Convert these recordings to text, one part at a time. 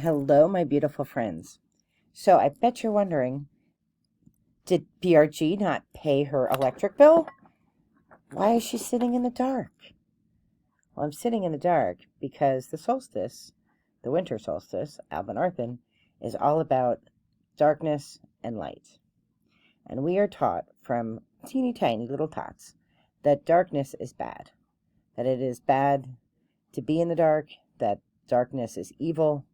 Hello, my beautiful friends. So I bet you're wondering, did BRG not pay her electric bill? Why is she sitting in the dark? Well, I'm sitting in the dark because the solstice, the winter solstice, Alban Arthan, is all about darkness and light. And we are taught from teeny tiny little tots that darkness is bad, that it is bad to be in the dark, that darkness is evil,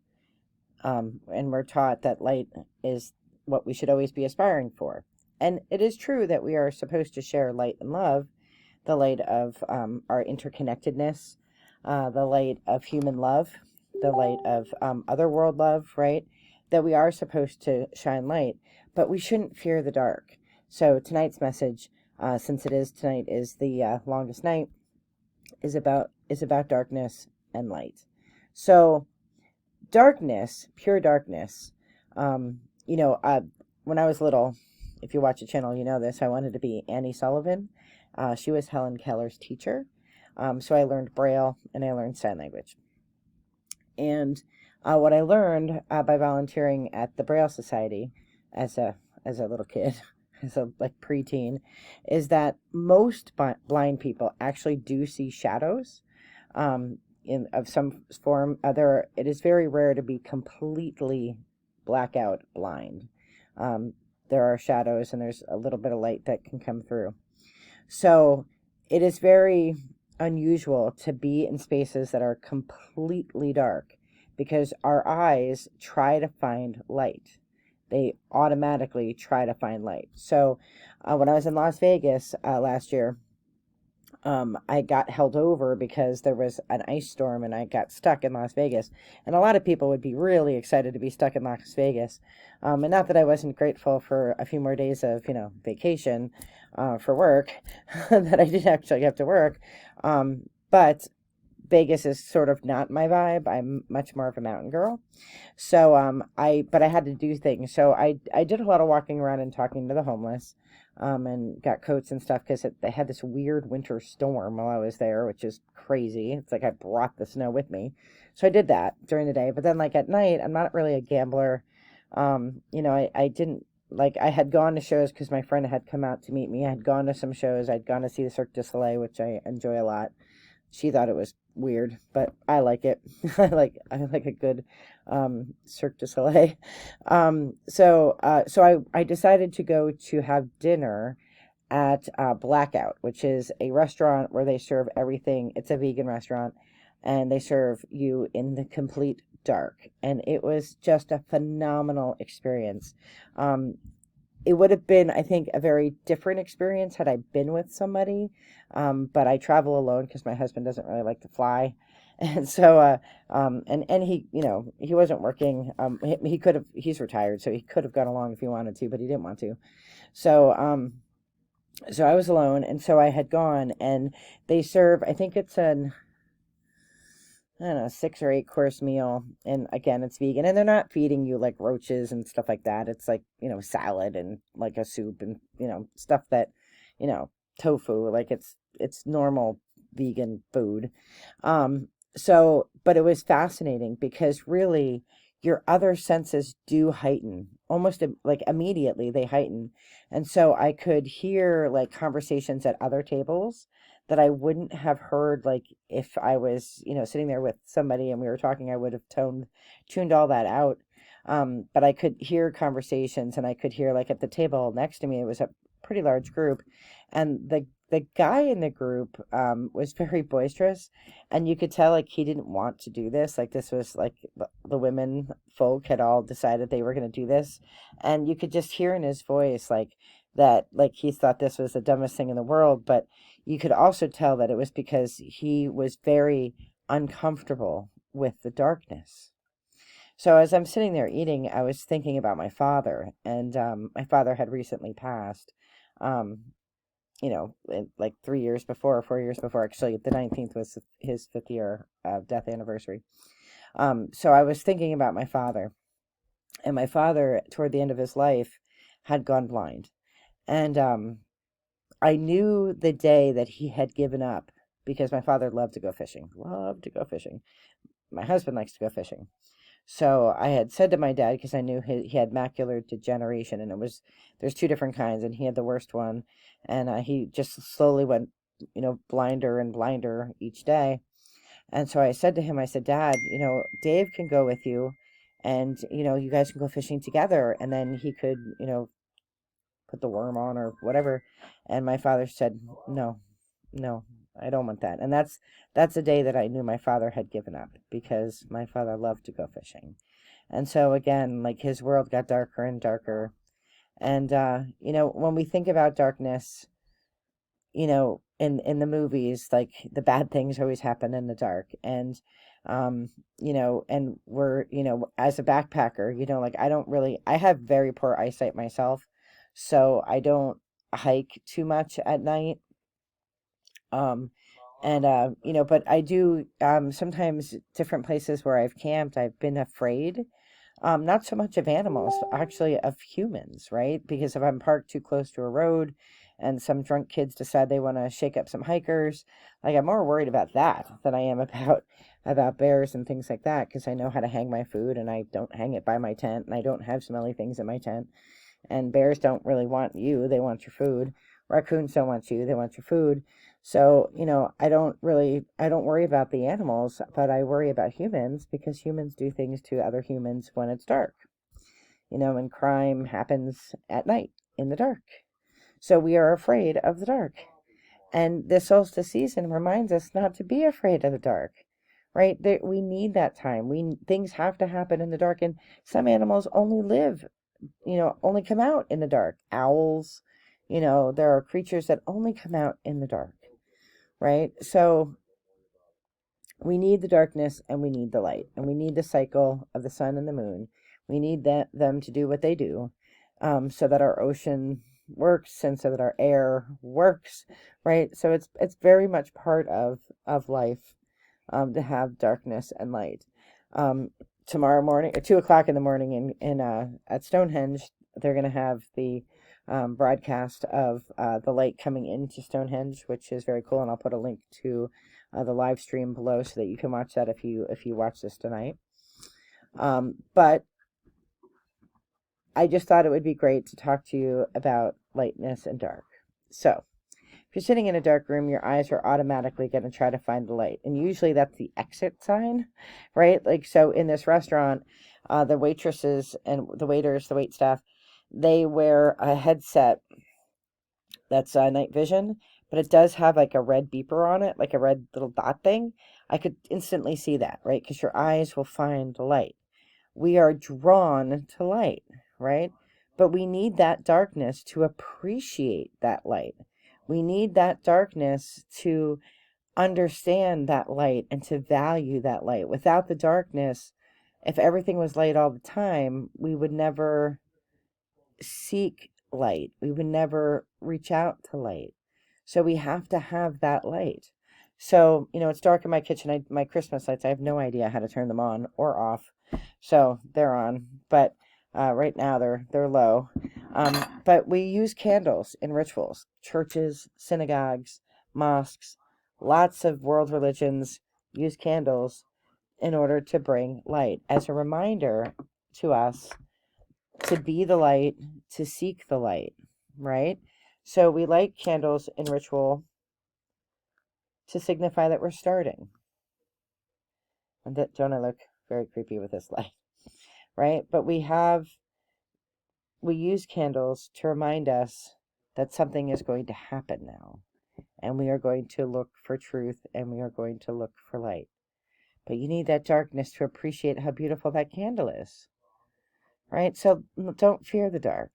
and we're taught that light is what we should always be aspiring for. And it is true that we are supposed to share light and love, the light of our interconnectedness, the light of human love, the light of otherworld love, right? That we are supposed to shine light, but we shouldn't fear the dark. So tonight's message, since tonight is the longest night, is about darkness and light. So darkness, pure darkness. Um, you know, uh, when I was little, if you watch the channel, you know this. I wanted to be Annie Sullivan. She was Helen Keller's teacher. So I learned Braille and I learned sign language. And what I learned by volunteering at the Braille Society as a little kid, as a like preteen, is that most blind people actually do see shadows. In of some form. It is very rare to be completely blackout blind. There are shadows and there's a little bit of light that can come through. So it is very unusual to be in spaces that are completely dark because our eyes try to find light. They automatically try to find light. So when I was in Las Vegas last year, I got held over because there was an ice storm and I got stuck in Las Vegas. And a lot of people would be really excited to be stuck in Las Vegas. And not that I wasn't grateful for a few more days of, vacation for work, that I didn't actually have to work. But Vegas is sort of not my vibe. I'm much more of a mountain girl. So but I had to do things. So I did a lot of walking around and talking to the homeless, and got coats and stuff because they had this weird winter storm while I was there, which is crazy. It's like I brought the snow with me. So I did that during the day. But then like at night, I'm not really a gambler. I didn't like I had gone to shows because my friend had come out to meet me. I had gone to some shows. I'd gone to see the Cirque du Soleil, which I enjoy a lot. She thought it was weird, but I like it. I like a good Cirque du Soleil. So I decided to go to have dinner at Blackout, which is a restaurant where they serve everything. It's a vegan restaurant, and they serve you in the complete dark. And it was just a phenomenal experience. Um, it would have been, I think, a very different experience had I been with somebody. But I travel alone because my husband doesn't really like to fly. And so, and he, he wasn't working. He could have, he's retired, so he could have gone along if he wanted to, but he didn't want to. So, so I was alone, and so I had gone, and they serve, I think it's I don't know, 6 or 8 course meal. And again, it's vegan. And they're not feeding you like roaches and stuff like that. It's like, salad and like a soup and, stuff that, you know, tofu, like it's normal vegan food. But it was fascinating because really your other senses do heighten almost like immediately they heighten. And so I could hear like conversations at other tables that I wouldn't have heard like if I was, sitting there with somebody and we were talking, I would have tuned all that out. But I could hear conversations and I could hear like at the table next to me, it was a pretty large group, and the guy in the group was very boisterous, and you could tell like he didn't want to do this. Like this was like the women folk had all decided they were going to do this, and you could just hear in his voice like that, like he thought this was the dumbest thing in the world, but you could also tell that it was because he was very uncomfortable with the darkness. So as I'm sitting there eating, I was thinking about my father, and my father had recently passed. Um, like 3 years before, or 4 years before. Actually, the 19th was his fifth year death anniversary. So I was thinking about my father, and my father, toward the end of his life, had gone blind, and I knew the day that he had given up because my father loved to go fishing. Loved to go fishing. My husband likes to go fishing. So I had said to my dad, because I knew he had macular degeneration, and there's two different kinds, and he had the worst one, and he just slowly went, blinder and blinder each day. And so I said to him, I said, Dad, Dave can go with you, and you guys can go fishing together, and then he could, put the worm on or whatever. And my father said, no, no, I don't want that. And that's the day that I knew my father had given up, because my father loved to go fishing. And so again, like, his world got darker and darker. And when we think about darkness, in the movies, like, the bad things always happen in the dark. And and we're, as a backpacker, like, I have very poor eyesight myself, so I don't hike too much at night. um and but I do, sometimes different places where I've camped, I've been afraid, not so much of animals, but actually of humans, right? Because if I'm parked too close to a road and some drunk kids decide they want to shake up some hikers, like, I'm more worried about that than I am about bears and things like that, because I know how to hang my food, and I don't hang it by my tent, and I don't have smelly things in my tent. And bears don't really want you, they want your food. Raccoons don't want you, they want your food. So, I don't worry about the animals, but I worry about humans, because humans do things to other humans when it's dark. And crime happens at night in the dark. So we are afraid of the dark. And this solstice season reminds us not to be afraid of the dark, right? We need that time. Things have to happen in the dark, and some animals only come out in the dark. Owls, there are creatures that only come out in the dark, right? So we need the darkness, and we need the light, and we need the cycle of the sun and the moon. We need them to do what they do, so that our ocean works, and so that our air works, right? So it's very much part of life, to have darkness and light. Tomorrow morning at 2 o'clock in the morning in at Stonehenge, they're going to have the broadcast of the light coming into Stonehenge, which is very cool, and I'll put a link to the live stream below so that you can watch that if you watch this tonight. But I just thought it would be great to talk to you about lightness and dark. So, if you're sitting in a dark room, your eyes are automatically going to try to find the light. And usually that's the exit sign, right? Like, so in this restaurant, the waitresses and the waiters, the wait staff, they wear a headset that's night vision, but it does have like a red beeper on it, like a red little dot thing. I could instantly see that, right? Because your eyes will find the light. We are drawn to light, right? But we need that darkness to appreciate that light. We need that darkness to understand that light and to value that light. Without the darkness, if everything was light all the time, we would never seek light. We would never reach out to light. So we have to have that light. So, it's dark in my kitchen. My Christmas lights, I have no idea how to turn them on or off. So they're on, but right now they're low. But we use candles in rituals. Churches, synagogues, mosques, lots of world religions use candles in order to bring light as a reminder to us to be the light, to seek the light, right? So we light candles in ritual to signify that we're starting. And don't I look very creepy with this light, right? But we use candles to remind us that something is going to happen now, and we are going to look for truth, and we are going to look for light. But you need that darkness to appreciate how beautiful that candle is, right? So don't fear the dark.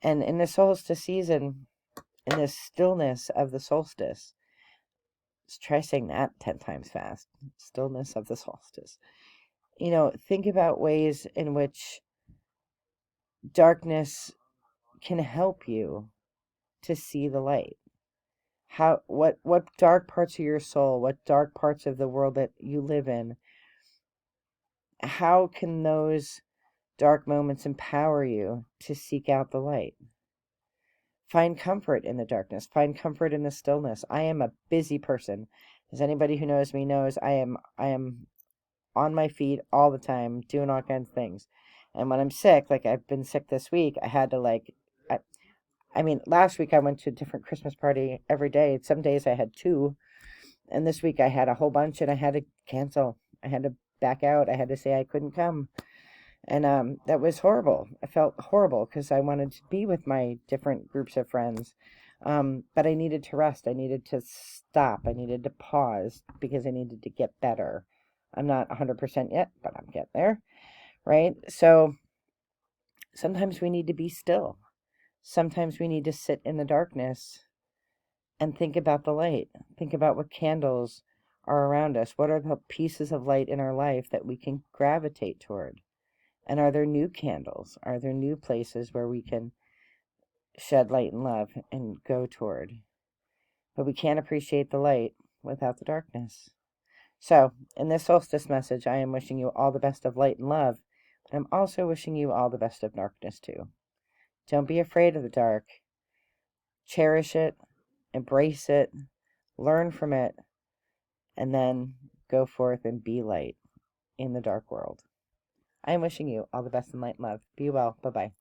And in the solstice season, in the stillness of the solstice, let's try saying that 10 times fast. Stillness of the solstice. Think about ways in which darkness can help you to see the light. What dark parts of your soul, what dark parts of the world that you live in, how can those dark moments empower you to seek out the light? Find comfort in the darkness. Find comfort in the stillness. I am a busy person. As anybody who knows me knows, I am on my feet all the time, doing all kinds of things. And when I'm sick, like I've been sick this week, I had to I mean, last week I went to a different Christmas party every day. Some days I had two, and this week I had a whole bunch, and I had to cancel. I had to back out. I had to say I couldn't come. And that was horrible. I felt horrible because I wanted to be with my different groups of friends. But I needed to rest. I needed to stop. I needed to pause because I needed to get better. I'm not 100% yet, but I'm getting there, right? So sometimes we need to be still. Sometimes we need to sit in the darkness and think about the light. Think about what candles are around us. What are the pieces of light in our life that we can gravitate toward? And are there new candles? Are there new places where we can shed light and love and go toward? But we can't appreciate the light without the darkness. So, in this solstice message, I am wishing you all the best of light and love, but I'm also wishing you all the best of darkness too. Don't be afraid of the dark. Cherish it, embrace it, learn from it, and then go forth and be light in the dark world. I am wishing you all the best in light and love. Be well. Bye-bye.